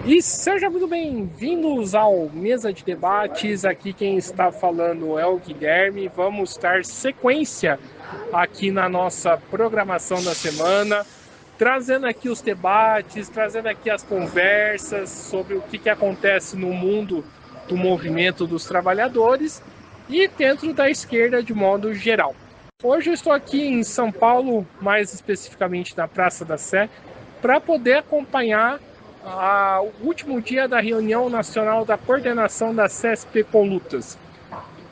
E sejam muito bem-vindos ao Mesa de Debates. Aqui quem está falando é o Guilherme. Vamos dar sequência aqui na nossa programação da semana, trazendo aqui os debates, trazendo aqui as conversas sobre o que acontece no mundo do movimento dos trabalhadores e dentro da esquerda de modo geral. Hoje eu estou aqui em São Paulo, mais especificamente na Praça da Sé, para poder acompanhar o último dia da reunião nacional da coordenação da CESP com lutas.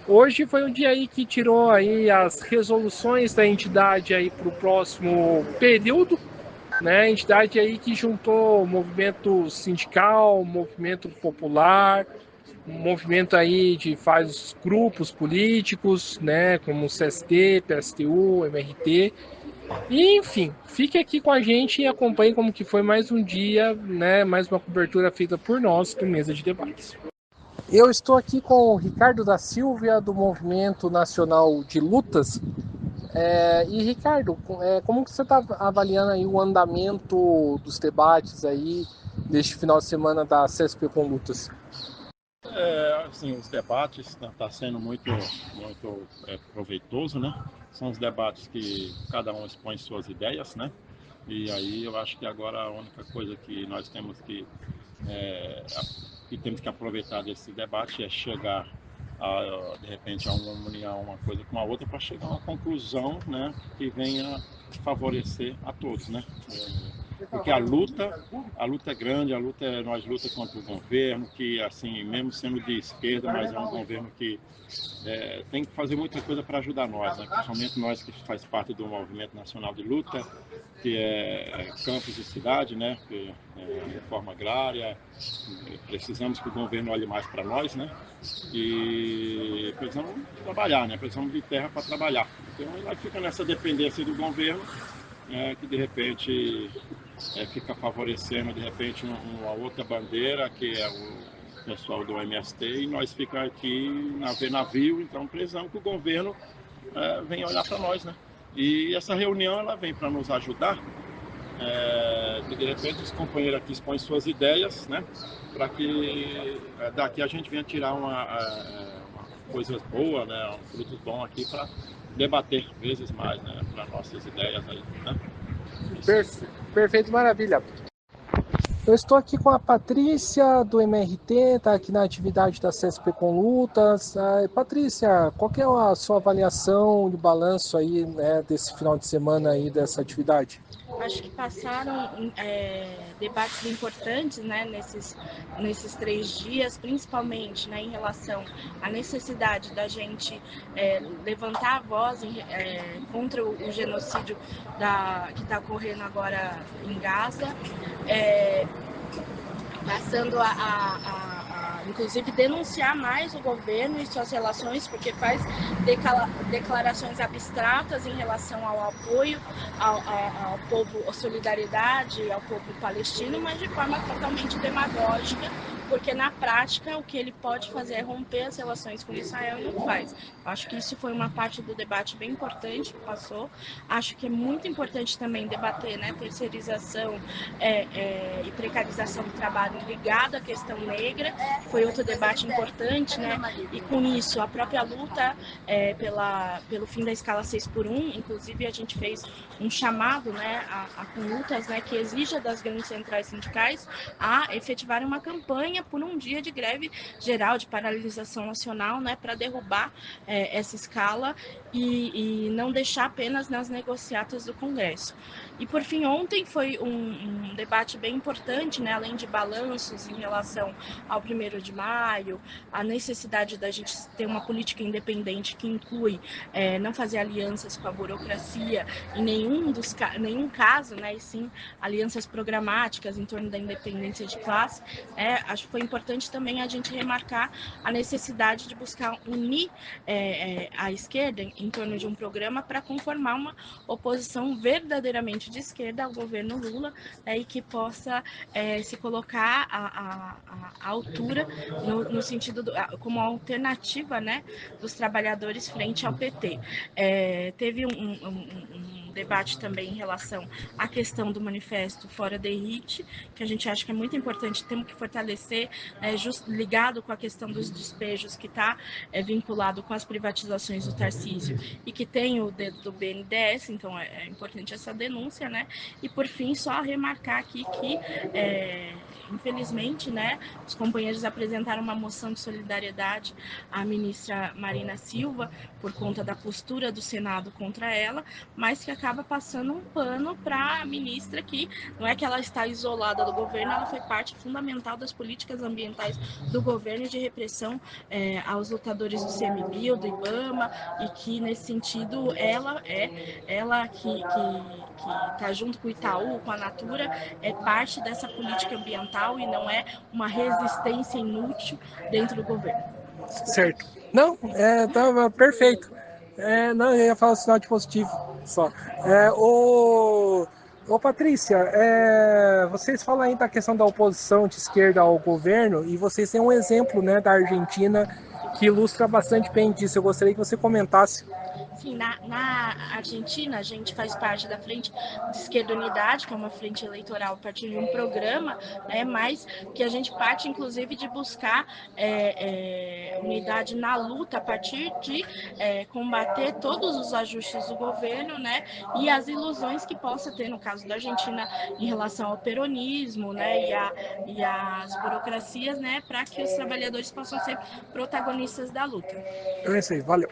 Hoje foi um dia aí que tirou aí as resoluções da entidade aí para o próximo período, né? A entidade aí que juntou movimento sindical, movimento popular, um movimento aí de vários grupos políticos, né? Como o CST, PSTU, MRT. E, enfim, fique aqui com a gente e acompanhe como que foi mais um dia, né, mais uma cobertura feita por nós do Mesa de Debates. Eu estou aqui com o Ricardo da Silva, do Movimento Nacional de Lutas. E, Ricardo, como que você está avaliando aí o andamento dos debates aí deste final de semana da CESP com Lutas? Assim, os debates tá sendo muito proveitoso, né? São os debates que cada um expõe suas ideias, né? E aí eu acho que agora a única coisa que nós temos que aproveitar desse debate é chegar de repente a uma união, uma coisa com a outra, para chegar a uma conclusão, né, que venha favorecer a todos, né? Porque a luta é grande, nós luta contra o governo, que assim, mesmo sendo de esquerda, mas é um governo que tem que fazer muita coisa para ajudar nós, né? Principalmente nós que faz parte do Movimento Nacional de Luta, que é campos e cidade, né? Que é reforma agrária. Precisamos que o governo olhe mais para nós, né? E precisamos trabalhar, né? Precisamos de terra para trabalhar. Então, nós fica nessa dependência do governo, que de repente fica favorecendo de repente uma outra bandeira, que é o pessoal do MST, e nós ficamos aqui na navio, então precisamos que o governo venha olhar para nós, né? E essa reunião ela vem para nos ajudar, que de repente os companheiros aqui expõem suas ideias, né? Para que daqui a gente venha tirar uma coisas boas, né? Um frutos bons aqui para debater vezes mais, né? Para nossas ideias aí, né? Perfeito, maravilha. Eu estou aqui com a Patrícia do MRT, está aqui na atividade da CSP com Lutas. Patrícia, qual que é a sua avaliação de balanço aí, né, desse final de semana aí dessa atividade? Acho que passaram debates importantes, né, nesses 3 dias, principalmente, né, em relação à necessidade da gente levantar a voz contra o genocídio que está ocorrendo agora em Gaza, passando inclusive, denunciar mais o governo e suas relações, porque faz declarações abstratas em relação ao apoio ao povo, à solidariedade ao povo palestino, mas de forma totalmente demagógica, porque na prática o que ele pode fazer é romper as relações com Israel e não faz. Acho que isso foi uma parte do debate bem importante que passou. Acho que é muito importante também debater, né, terceirização e precarização do trabalho ligado à questão negra, que foi outro debate importante, né? E com isso, a própria luta pelo fim da escala 6x1, inclusive a gente fez um chamado, né, a conlutas, né, que exija das grandes centrais sindicais a efetivarem uma campanha por um dia de greve geral, de paralisação nacional, né, para derrubar essa escala e não deixar apenas nas negociatas do Congresso. E, por fim, ontem foi um debate bem importante, né, além de balanços em relação ao 1º de maio, a necessidade da gente ter uma política independente que inclui não fazer alianças com a burocracia em nenhum caso, né, e sim alianças programáticas em torno da independência de classe. Acho que foi importante também a gente remarcar a necessidade de buscar unir a esquerda em torno de um programa para conformar uma oposição verdadeiramente de esquerda ao governo Lula, e que possa se colocar à altura no sentido como alternativa, né, dos trabalhadores frente ao PT. Teve um debate também em relação à questão do manifesto Fora Derrite, que a gente acha que é muito importante, temos que fortalecer, ligado com a questão dos despejos, que está vinculado com as privatizações do Tarcísio e que tem o dedo do BNDES, então é importante essa denúncia, né? E por fim, só remarcar aqui que, infelizmente, né, os companheiros apresentaram uma moção de solidariedade à ministra Marina Silva por conta da postura do Senado contra ela, mas que acaba passando um pano para a ministra, que não é que ela está isolada do governo, ela foi parte fundamental das políticas ambientais do governo e de repressão aos lutadores do CMBio, do IBAMA, e que nesse sentido ela que está junto com o Itaú, com a Natura, é parte dessa política ambiental e não é uma resistência inútil dentro do governo. Certo. Não, tava perfeito. Não, eu ia falar o sinal de positivo só. Ô Patrícia, vocês falam aí da questão da oposição de esquerda ao governo e vocês têm um exemplo, né, da Argentina que ilustra bastante bem disso. Eu gostaria que você comentasse. Sim, na Argentina, a gente faz parte da Frente de Esquerda Unidade, que é uma frente eleitoral a partir de um programa, mas que a gente parte, inclusive, de buscar unidade na luta a partir de combater todos os ajustes do governo, né, e as ilusões que possa ter, no caso da Argentina, em relação ao peronismo, né, e às burocracias, né, para que os trabalhadores possam ser protagonistas da luta. É isso aí, valeu.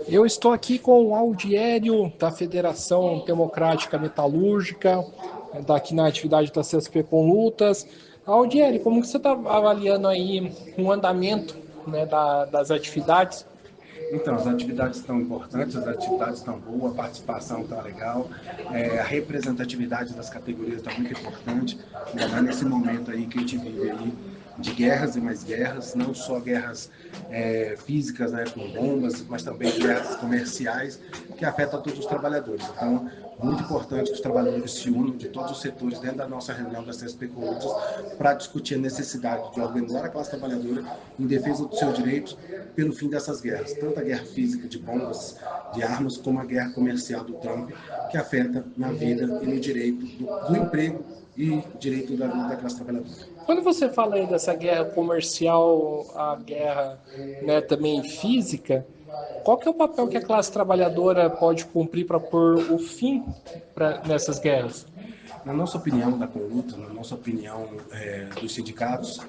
Eu estou aqui com o Aldiério, da Federação Democrática Metalúrgica, daqui na atividade da CSP com Lutas. Aldiério, como que você está avaliando aí o andamento, né, das atividades? Então, as atividades estão importantes, as atividades estão boas, a participação está legal, a representatividade das categorias está muito importante, ainda mais nesse momento aí que a gente vive aí de guerras e mais guerras, não só guerras físicas, né, com bombas, mas também guerras comerciais que afetam todos os trabalhadores. Então, muito importante que os trabalhadores se unam de todos os setores dentro da nossa reunião da CSP Colúdios para discutir a necessidade de organizar a classe trabalhadora em defesa dos seus direitos pelo fim dessas guerras, tanto a guerra física de bombas, de armas, como a guerra comercial do Trump, que afeta na vida e no direito do emprego e direito da classe trabalhadora. Quando você fala aí dessa guerra comercial, a guerra, né, também física, qual que é o papel que a classe trabalhadora pode cumprir para pôr o fim nessas guerras? Na nossa opinião da Conluta, na nossa opinião dos sindicatos,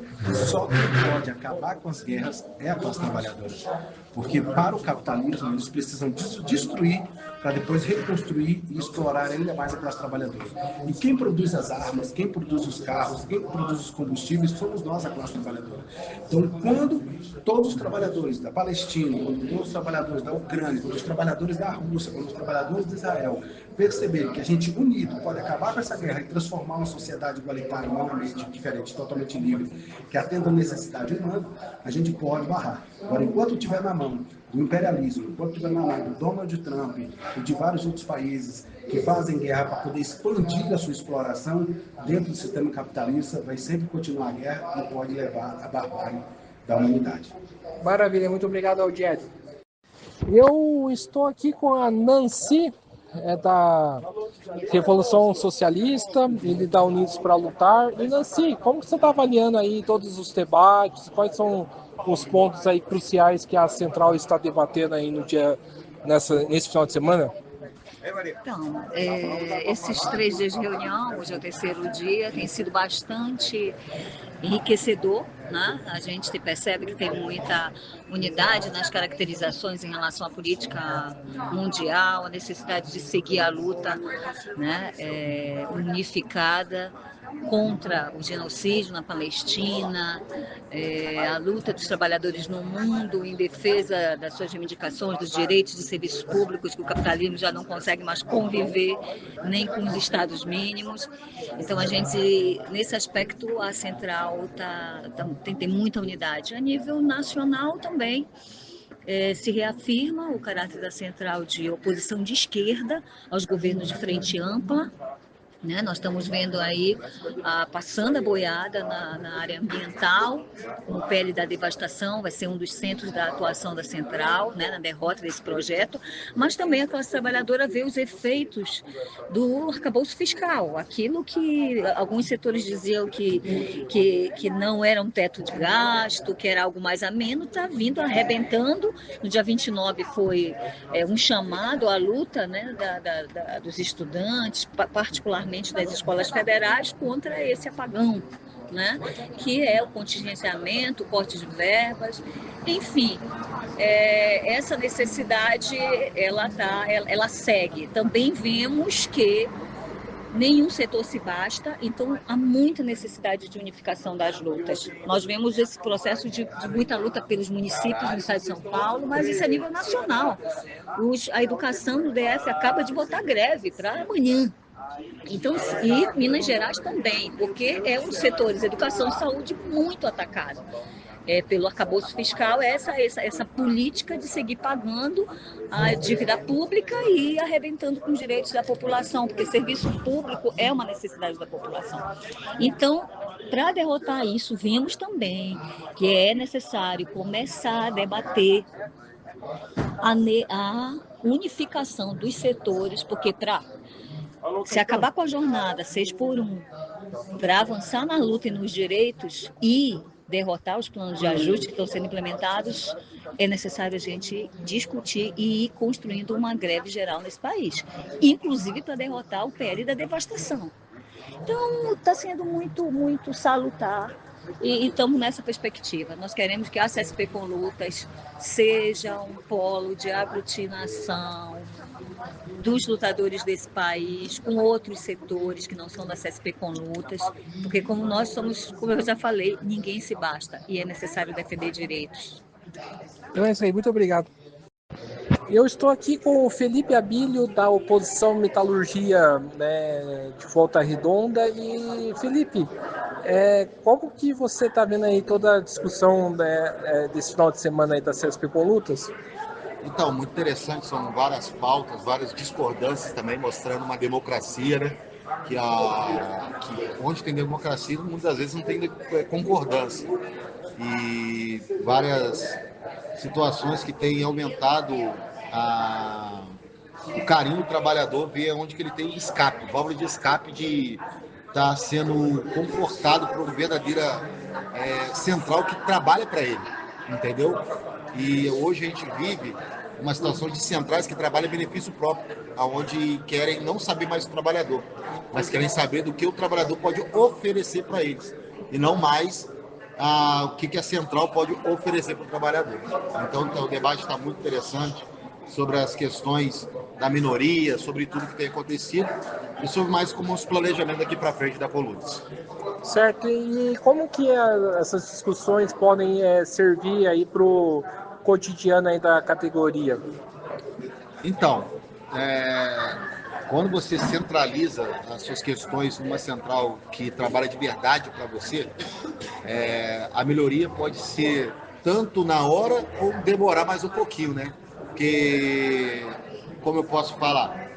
só quem pode acabar com as guerras é a classe trabalhadora. Porque para o capitalismo eles precisam destruir para depois reconstruir e explorar ainda mais a classe trabalhadora. E quem produz as armas, quem produz os carros, quem produz os combustíveis, somos nós, a classe trabalhadora. Então, quando todos os trabalhadores da Palestina, quando todos os trabalhadores da Ucrânia, quando os trabalhadores da Rússia, quando os trabalhadores de Israel perceberem que a gente unido pode acabar com essa guerra e transformar uma sociedade igualitária, humanamente diferente, totalmente livre, que atenda a necessidade humana, a gente pode barrar. Agora, enquanto estiver na mão do imperialismo, enquanto estiver na mão do Donald Trump e de vários outros países que fazem guerra para poder expandir a sua exploração dentro do sistema capitalista, vai sempre continuar a guerra e pode levar à barbárie da humanidade. Maravilha, muito obrigado, Aldiério. Eu estou aqui com a Nancy, da Revolução Socialista e da Unidos para Lutar. E Nancy, como que você está avaliando aí todos os debates? Quais são os pontos aí cruciais que a Central está debatendo aí nesse final de semana? Então, esses 3 dias de reunião, hoje é o 3º dia, tem sido bastante enriquecedor, né? A gente percebe que tem muita unidade nas caracterizações em relação à política mundial, a necessidade de seguir a luta, né, unificada contra o genocídio na Palestina, a luta dos trabalhadores no mundo em defesa das suas reivindicações, dos direitos de serviços públicos, que o capitalismo já não consegue mais conviver nem com os estados mínimos. Então, a gente, nesse aspecto, a Central tem muita unidade. A nível nacional também, se reafirma o caráter da Central de oposição de esquerda aos governos de frente ampla, né? Nós estamos vendo aí, passando a boiada na área ambiental, o PL da devastação vai ser um dos centros da atuação da central, né, na derrota desse projeto, mas também a classe trabalhadora vê os efeitos do arcabouço fiscal, aquilo que alguns setores diziam que não era um teto de gasto, que era algo mais ameno, está vindo arrebentando. No dia 29 foi um chamado à luta, né, dos estudantes, particularmente das escolas federais, contra esse apagão, né? Que é o contingenciamento, o corte de verbas, enfim, essa necessidade ela segue. Também vemos que nenhum setor se basta, então há muita necessidade de unificação das lutas. Nós vemos esse processo de muita luta pelos municípios no estado de São Paulo, mas isso é a nível nacional. A educação no DF acaba de botar greve para amanhã. Então, e Minas Gerais também, porque é um dos setores, educação e saúde, muito atacado pelo arcabouço fiscal, essa política de seguir pagando a dívida pública e arrebentando com os direitos da população, porque serviço público é uma necessidade da população. Então, para derrotar isso, vimos também que é necessário começar a debater a unificação dos setores, porque se acabar com a jornada 6x1, para avançar na luta e nos direitos e derrotar os planos de ajuste que estão sendo implementados, é necessário a gente discutir e ir construindo uma greve geral nesse país, inclusive para derrotar o PL da devastação. Então, está sendo muito, muito salutar e estamos nessa perspectiva. Nós queremos que a CSP com Lutas seja um polo de aglutinação dos lutadores desse país, com outros setores que não são da CSP com Lutas, porque como nós somos, como eu já falei, ninguém se basta e é necessário defender direitos. Então é isso aí, muito obrigado. Eu estou aqui com o Felipe Abílio, da oposição Metalurgia, né, de Volta Redonda. E Felipe, como que você está vendo aí toda a discussão, né, desse final de semana aí da CSP com Lutas? Então, muito interessante, são várias pautas, várias discordâncias também, mostrando uma democracia, né? Que onde tem democracia, muitas vezes não tem concordância. E várias situações que têm aumentado o carinho do trabalhador, ver onde que ele tem escape, válvula de escape de estar sendo confortado por uma verdadeira central que trabalha para ele, entendeu? E hoje a gente vive uma situação de centrais que trabalham em benefício próprio, onde querem não saber mais do trabalhador, mas querem saber do que o trabalhador pode oferecer para eles, e não mais o que a central pode oferecer para o trabalhador. Então o debate está muito interessante sobre as questões da minoria, sobre tudo que tem acontecido e sobre mais como os planejamentos daqui para frente da Colutas. Certo, e como que essas discussões podem servir aí para o cotidiano aí da categoria? Então, quando você centraliza as suas questões numa central que trabalha de verdade para você, a melhoria pode ser tanto na hora ou demorar mais um pouquinho, né? Porque, como eu posso falar,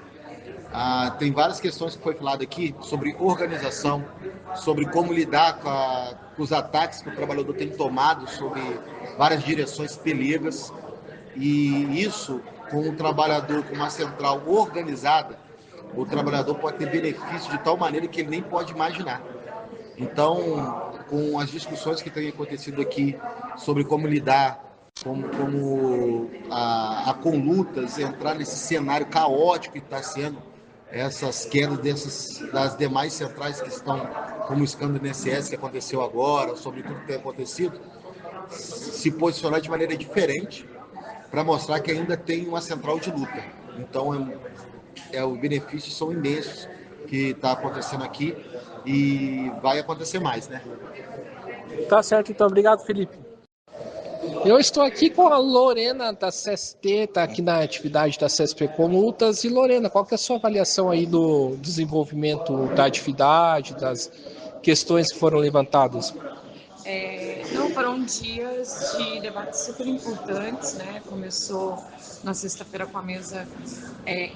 tem várias questões que foi falado aqui sobre organização, sobre como lidar com os ataques que o trabalhador tem tomado sobre várias direções pelegas, e isso, com o trabalhador com uma central organizada, o trabalhador pode ter benefício de tal maneira que ele nem pode imaginar. Então, com as discussões que têm acontecido aqui sobre como lidar, como a Conlutas entrar nesse cenário caótico que está sendo essas quedas das demais centrais que estão, como o escândalo do INSS que aconteceu agora, sobre tudo que tem acontecido, se posicionar de maneira diferente para mostrar que ainda tem uma central de luta. Então, os benefícios são imensos que está acontecendo aqui e vai acontecer mais, né? Tá certo, então. Obrigado, Felipe. Eu estou aqui com a Lorena da CST, está aqui na atividade da CSP com Lutas. E Lorena, qual que é a sua avaliação aí do desenvolvimento da atividade, das questões que foram levantadas? Não, foram dias de debates super importantes, né? Começou na sexta-feira com a mesa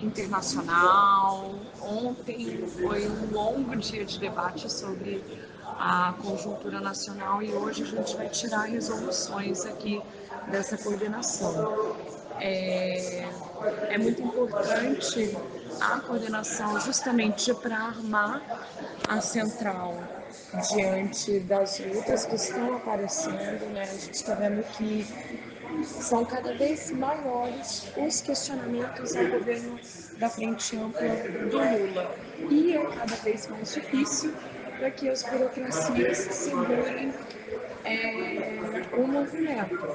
internacional. Ontem foi um longo dia de debate sobre a conjuntura nacional e hoje a gente vai tirar resoluções aqui dessa coordenação. É muito importante a coordenação justamente para armar a central diante das lutas que estão aparecendo, né? A gente está vendo que são cada vez maiores os questionamentos ao governo da Frente Ampla do Lula e é cada vez mais difícil para que as burocracias segurem o movimento.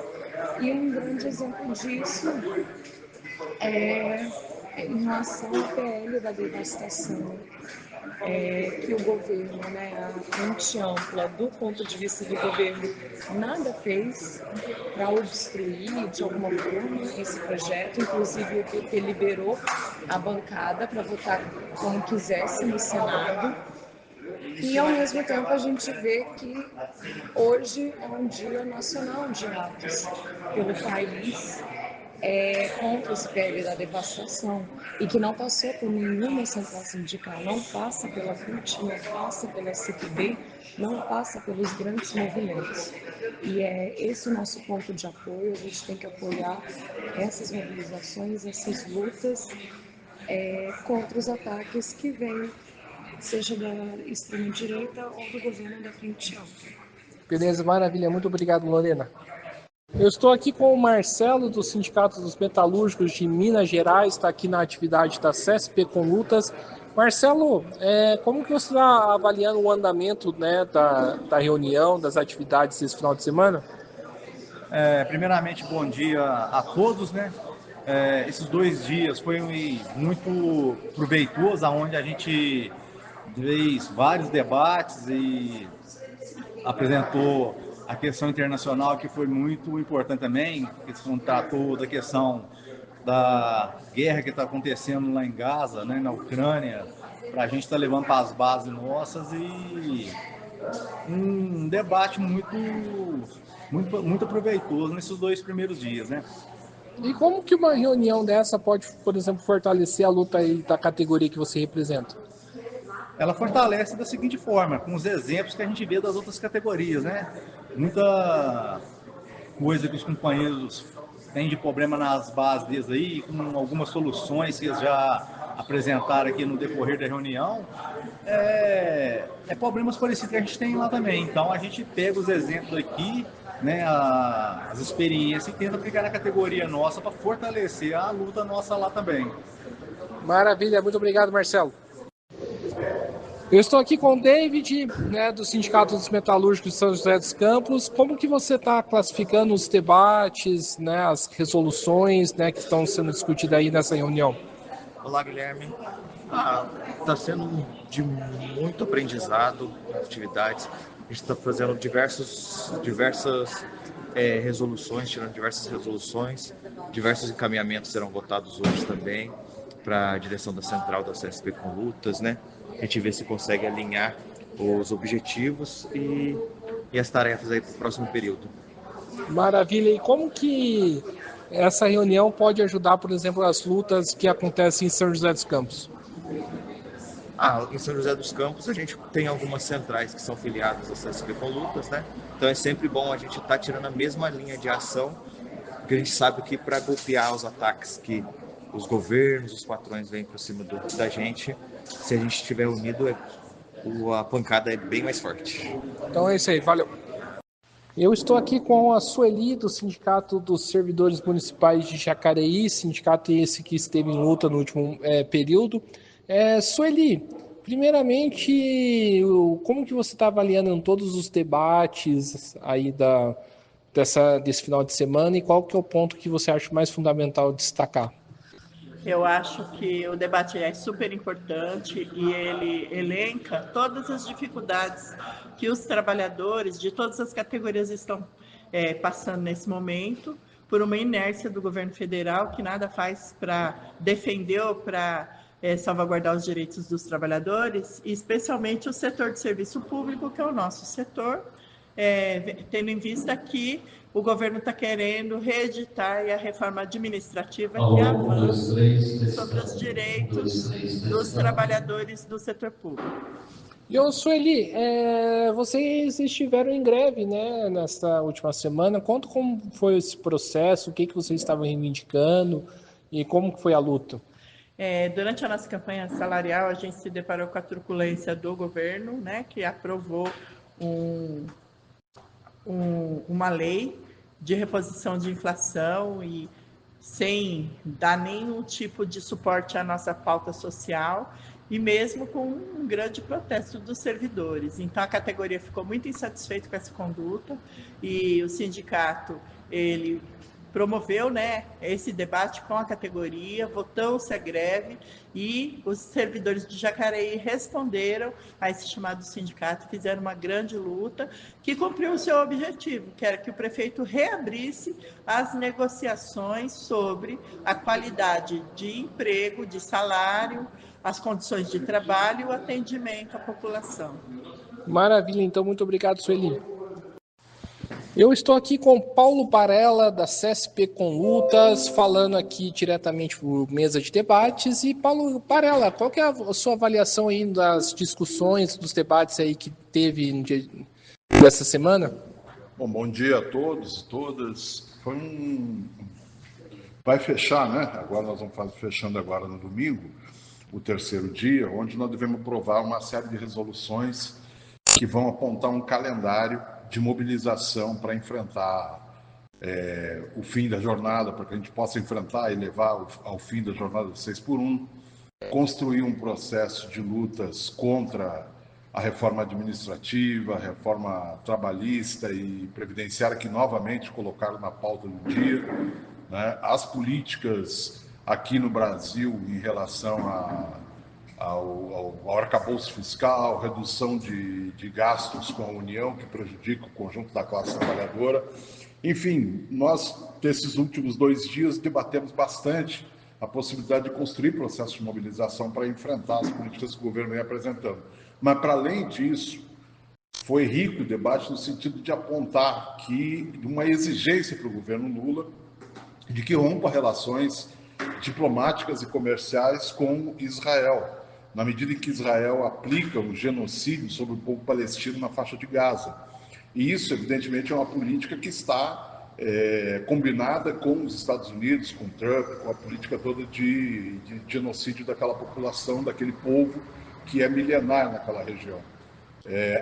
E um grande exemplo disso é em relação à PL da devastação, que o governo, né, a Frente Ampla, do ponto de vista do governo, nada fez para obstruir de alguma forma esse projeto. Inclusive o PP liberou a bancada para votar como quisesse no Senado. E ao mesmo tempo a gente vê que hoje é um dia nacional de atos pelo país contra esse PL da devastação e que não passou por nenhuma central sindical, não passa pela CUT, não passa pela CQB, não passa pelos grandes movimentos. E é esse o nosso ponto de apoio. A gente tem que apoiar essas mobilizações, essas lutas contra os ataques que vêm, seja da extrema-direita ou do governo da Frente Ampla. Beleza, maravilha. Muito obrigado, Lorena. Eu estou aqui com o Marcelo, do Sindicato dos Metalúrgicos de Minas Gerais, está aqui na atividade da CSP com Lutas. Marcelo, como que você está avaliando o andamento, né, da reunião, das atividades esse final de semana? Primeiramente, bom dia a todos, né? Esses 2 dias foi muito proveitoso, onde a gente fez vários debates e apresentou a questão internacional, que foi muito importante também, que se tratou da questão da guerra que está acontecendo lá em Gaza, né, na Ucrânia, para a gente estar levando para as bases nossas, e um debate muito proveitoso nesses 2 primeiros dias, né? E como que uma reunião dessa pode, por exemplo, fortalecer a luta aí da categoria que você representa? Ela fortalece da seguinte forma, com os exemplos que a gente vê das outras categorias, né? Muita coisa que os companheiros têm de problema nas bases deles aí, com algumas soluções que eles já apresentaram aqui no decorrer da reunião, problemas parecidos que a gente tem lá também. Então a gente pega os exemplos aqui, né, as experiências, e tenta aplicar na categoria nossa para fortalecer a luta nossa lá também. Maravilha, muito obrigado, Marcelo. Eu estou aqui com o David, né, do Sindicato dos Metalúrgicos de São José dos Campos. Como que você está classificando os debates, né, as resoluções, né, que estão sendo discutidas aí nessa reunião? Olá, Guilherme. Está sendo de muito aprendizado as atividades. A gente está fazendo diversas resoluções, tirando diversas resoluções. Diversos encaminhamentos serão votados hoje também para a direção da central da CSP com Lutas, né? A gente vê se consegue alinhar os objetivos e as tarefas aí para o próximo período. Maravilha. E como que essa reunião pode ajudar, por exemplo, as lutas que acontecem em São José dos Campos? Em São José dos Campos a gente tem algumas centrais que são filiadas à CSP com Lutas, né? Então é sempre bom a gente estar tirando a mesma linha de ação, porque a gente sabe que para golpear os ataques que os governos, os patrões vêm para cima da gente, se a gente estiver unido, a pancada é bem mais forte. Então é isso aí, valeu. Eu estou aqui com a Sueli, do Sindicato dos Servidores Municipais de Jacareí, sindicato esse que esteve em luta no último período. Sueli, primeiramente, como que você está avaliando todos os debates aí desse final de semana, e qual que é o ponto que você acha mais fundamental destacar? Eu acho que o debate é super importante e ele elenca todas as dificuldades que os trabalhadores de todas as categorias estão passando nesse momento, por uma inércia do governo federal que nada faz para defender ou para salvaguardar os direitos dos trabalhadores, e especialmente o setor de serviço público, que é o nosso setor, tendo em vista que o governo está querendo reeditar a reforma administrativa que avança sobre os direitos dos trabalhadores do setor público. E, Sueli, vocês estiveram em greve, né, nesta última semana. Conta como foi esse processo, o que vocês estavam reivindicando e como foi a luta. Durante a nossa campanha salarial, a gente se deparou com a truculência do governo, né, que aprovou uma lei de reposição de inflação e sem dar nenhum tipo de suporte à nossa pauta social e mesmo com um grande protesto dos servidores. Então, a categoria ficou muito insatisfeita com essa conduta e o sindicato, ele promoveu, né, esse debate com a categoria, votou-se a greve e os servidores de Jacareí responderam a esse chamado sindicato, fizeram uma grande luta que cumpriu o seu objetivo, que era que o prefeito reabrisse as negociações sobre a qualidade de emprego, de salário, as condições de trabalho e o atendimento à população. Maravilha, então, muito obrigado, Sueli. Eu estou aqui com Paulo Parella, da CSP com Lutas, falando aqui diretamente por mesa de debates. E, Paulo Parella, qual que é a sua avaliação aí das discussões, dos debates aí que teve no dia dessa semana? Bom dia a todos e todas. Vai fechar, né? Agora nós vamos fechando agora no domingo, o terceiro dia, onde nós devemos aprovar uma série de resoluções que vão apontar um calendário de mobilização para enfrentar o fim da jornada, para que a gente possa enfrentar e levar ao fim da jornada de 6x1, construir um processo de lutas contra a reforma administrativa, a reforma trabalhista e previdenciária, que novamente colocaram na pauta do dia, né? As políticas aqui no Brasil em relação ao arcabouço fiscal, redução de gastos com a União, que prejudica o conjunto da classe trabalhadora. Enfim, nós, nesses últimos 2 dias, debatemos bastante a possibilidade de construir processo de mobilização para enfrentar as políticas que o governo vem apresentando. Mas, para além disso, foi rico o debate no sentido de apontar que uma exigência para o governo Lula de que rompa relações diplomáticas e comerciais com Israel, na medida em que Israel aplica um genocídio sobre o povo palestino na faixa de Gaza. E isso, evidentemente, é uma política que está combinada com os Estados Unidos, com Trump, com a política toda de genocídio daquela população, daquele povo que é milenar naquela região.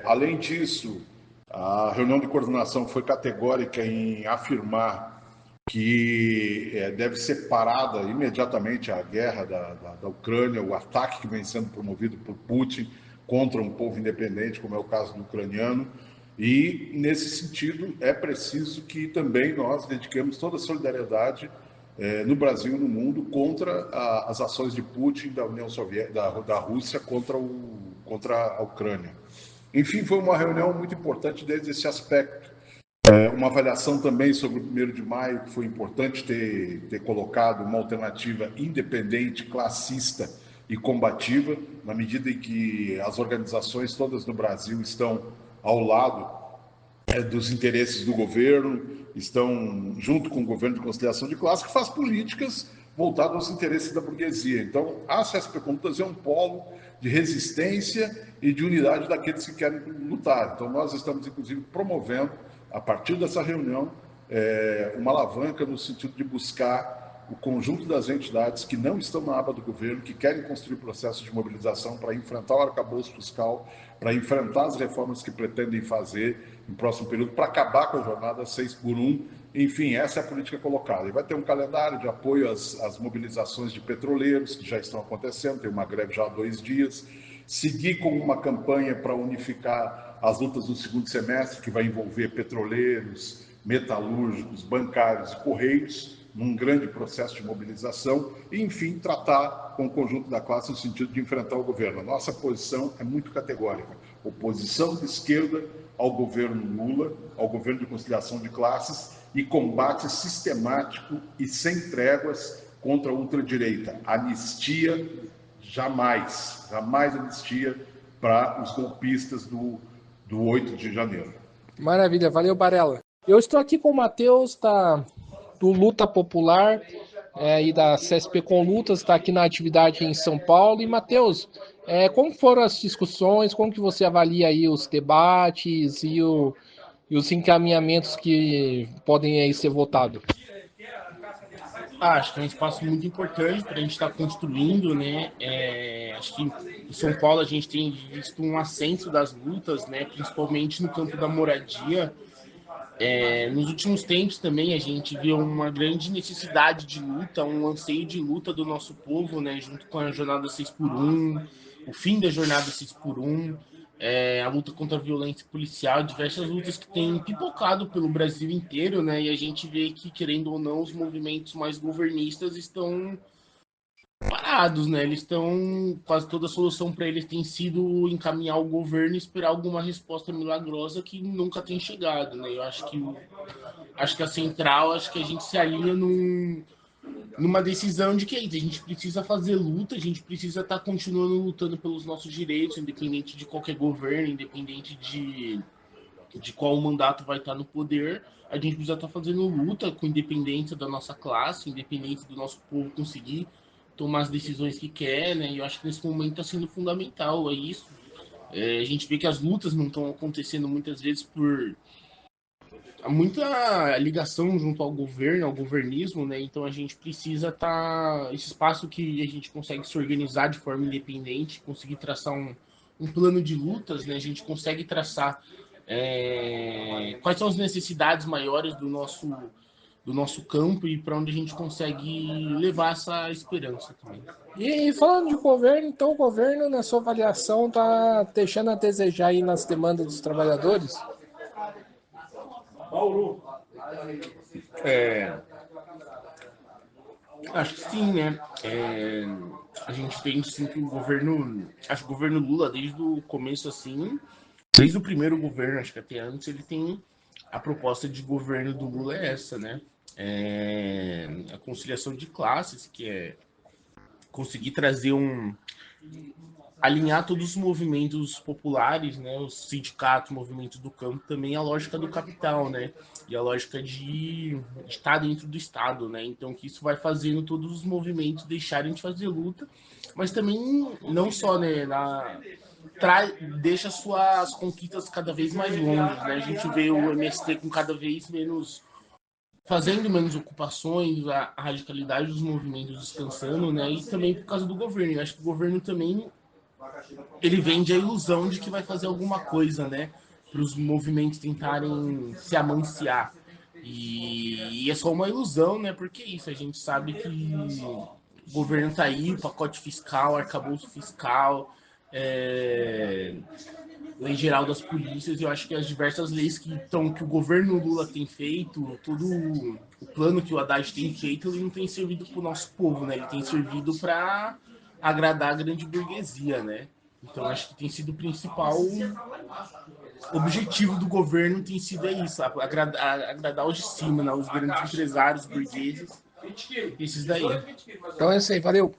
Além disso, a reunião de coordenação foi categórica em afirmar que deve ser parada imediatamente a guerra da Ucrânia, o ataque que vem sendo promovido por Putin contra um povo independente, como é o caso do ucraniano. E, nesse sentido, é preciso que também nós dediquemos toda a solidariedade no Brasil e no mundo contra as ações de Putin, da União Soviética, da Rússia contra a Ucrânia. Enfim, foi uma reunião muito importante desde esse aspecto. Uma avaliação também sobre o 1º de maio, que foi importante ter colocado uma alternativa independente, classista e combativa, na medida em que as organizações todas no Brasil estão ao lado dos interesses do governo, estão junto com o governo de conciliação de classe, que faz políticas voltadas aos interesses da burguesia. Então, a CSP com Lutas é um polo de resistência e de unidade daqueles que querem lutar. Então, nós estamos, inclusive, promovendo, a partir dessa reunião, uma alavanca no sentido de buscar o conjunto das entidades que não estão na aba do governo, que querem construir processos de mobilização para enfrentar o arcabouço fiscal, para enfrentar as reformas que pretendem fazer no próximo período, para acabar com a jornada 6x1. Enfim, essa é a política colocada. E vai ter um calendário de apoio às mobilizações de petroleiros, que já estão acontecendo, tem uma greve já há 2 dias. Seguir com uma campanha para unificar as lutas do segundo semestre, que vai envolver petroleiros, metalúrgicos, bancários e correios, num grande processo de mobilização, e, enfim, tratar com o conjunto da classe no sentido de enfrentar o governo. A nossa posição é muito categórica. Oposição de esquerda ao governo Lula, ao governo de conciliação de classes, e combate sistemático e sem tréguas contra a ultradireita. Anistia, jamais anistia para os golpistas do 8 de janeiro. Maravilha, valeu, Barella. Eu estou aqui com o Matheus, do Luta Popular e da CSP com Lutas, está aqui na atividade em São Paulo. E, Matheus, como foram as discussões, como que você avalia aí os debates e os encaminhamentos que podem aí ser votados? Acho que é um espaço muito importante para a gente estar construindo, né? Acho que em São Paulo a gente tem visto um ascenso das lutas, né? Principalmente no campo da moradia. Nos últimos tempos também a gente viu uma grande necessidade de luta, um anseio de luta do nosso povo, né? Junto com a jornada 6x1, o fim da jornada 6x1, a luta contra a violência policial, diversas lutas que têm pipocado pelo Brasil inteiro, né? E a gente vê que, querendo ou não, os movimentos mais governistas estão parados, né? Eles estão, quase toda a solução para eles tem sido encaminhar o governo e esperar alguma resposta milagrosa que nunca tem chegado, né? Eu acho que a central, acho que a gente se alinha numa decisão de que a gente precisa fazer luta, a gente precisa estar continuando lutando pelos nossos direitos, independente de qualquer governo, independente de qual mandato vai estar no poder, a gente precisa estar fazendo luta com independência da nossa classe, independente do nosso povo conseguir tomar as decisões que quer, né? E eu acho que nesse momento está sendo fundamental isso. A gente vê que as lutas não estão acontecendo muitas vezes por muita ligação junto ao governo, ao governismo, né? Então a gente precisa estar esse espaço que a gente consegue se organizar de forma independente, conseguir traçar um plano de lutas, né? A gente consegue traçar quais são as necessidades maiores do nosso campo e para onde a gente consegue levar essa esperança também. E falando de governo, então o governo, na sua avaliação, está deixando a desejar aí nas demandas dos trabalhadores? Acho que sim, né? A gente tem sim que acho que o governo Lula, desde o começo assim, desde o primeiro governo, acho que até antes, ele tem a proposta de governo do Lula é essa, né? A conciliação de classes, que é conseguir trazer alinhar todos os movimentos populares, né, os sindicatos, movimentos do campo, também a lógica do capital, né, e a lógica de estar dentro do Estado, né, então que isso vai fazendo todos os movimentos deixarem de fazer luta, mas também não só, né, deixa suas conquistas cada vez mais longas, né, a gente vê o MST com cada vez fazendo menos ocupações, a radicalidade dos movimentos descansando, né, e também por causa do governo. Eu acho que o governo também ele vende a ilusão de que vai fazer alguma coisa, né, para os movimentos tentarem se amanciar. E é só uma ilusão, né, porque isso, a gente sabe que o governo tá aí, pacote fiscal, arcabouço fiscal, lei geral das polícias, e eu acho que as diversas leis que o governo Lula tem feito, todo o plano que o Haddad tem feito, ele não tem servido para o nosso povo, né? Ele tem servido para agradar a grande burguesia, né? Então acho que tem sido o principal objetivo do governo tem sido isso, agradar os de cima, né? Os grandes empresários, burgueses, esses daí. Então é isso aí, valeu.